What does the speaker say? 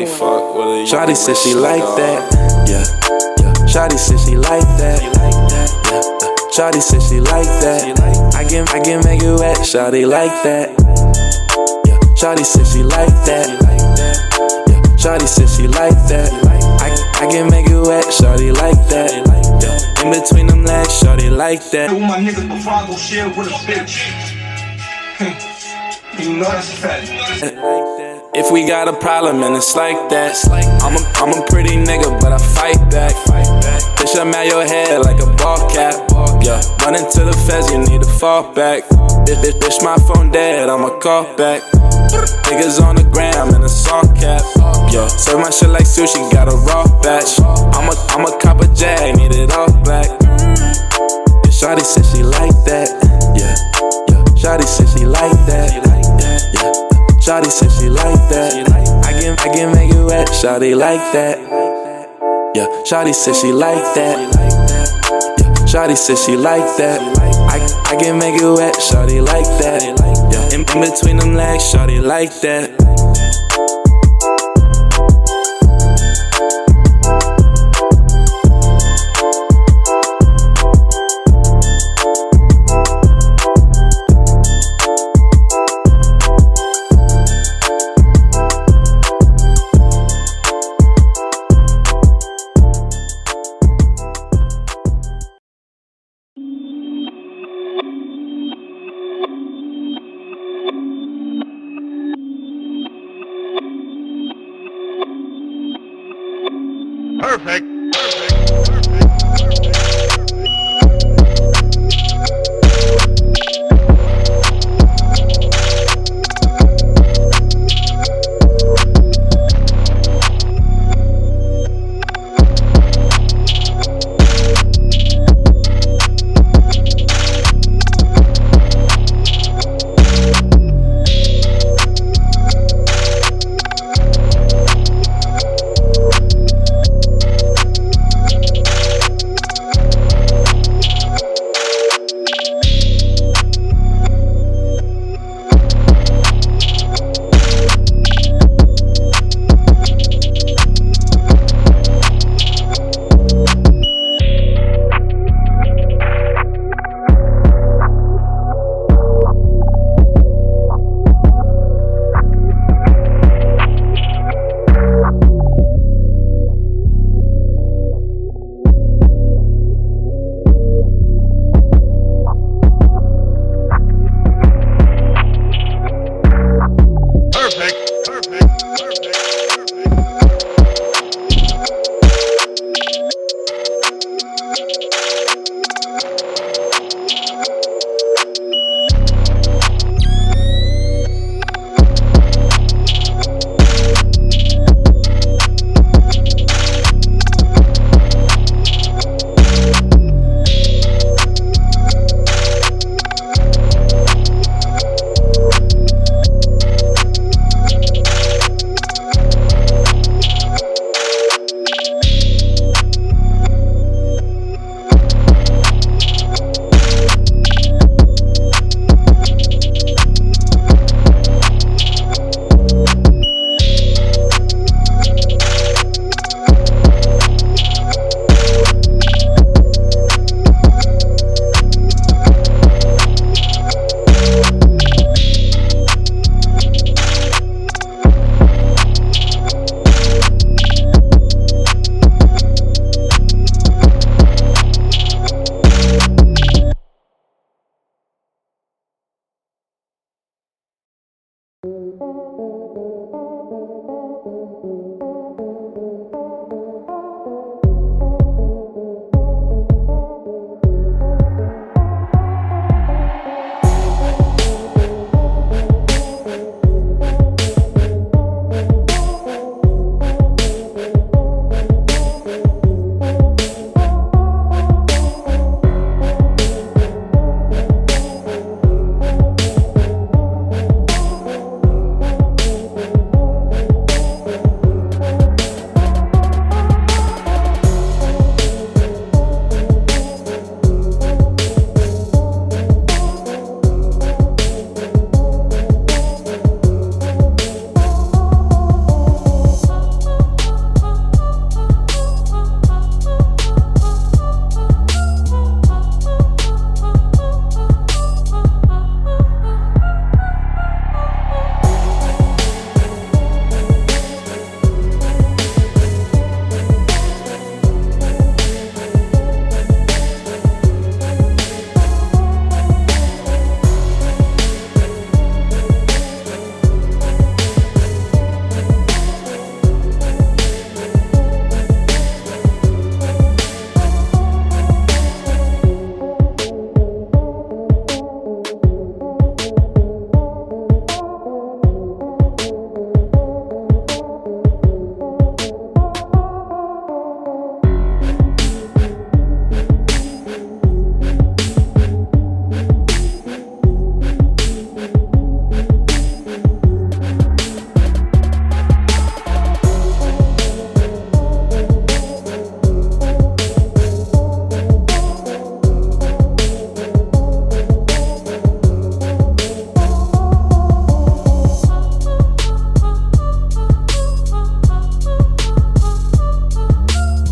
only fuck with a Shawty said she like that. Yeah, yeah. Shawty said she like that. Yeah. Shawty said she like that. I can make it wet. Shawty like that. Yeah. Shawty said she like that. Yeah. Shawty said she like that. I can make it wet. Shawty like that. Yeah. In between them legs, shawty like that. With my niggas before I go share with a bitch. You know that's a fact. If we got a problem and it's like that, I'm a pretty nigga, but I fight back. Bitch, I'm at your head like a ball cap. Yeah, run into the feds, you need to fall back. Bitch, my phone dead, I'ma call back. Niggas on the gram and a salt cap. Yeah, serve my shit like sushi, got a raw batch. I'm a cop a jag, need it all black. Yeah, shawty said she like that. Yeah, yeah. Shawty said she like that. Yeah. Shawty said she like that. I can make it wet. Shawty like that. Yeah. Shawty said she like that. Yeah. Shawty said she like that. I can make it wet. Shawty like that. Yeah. In between them legs, shawty like that. Perfect.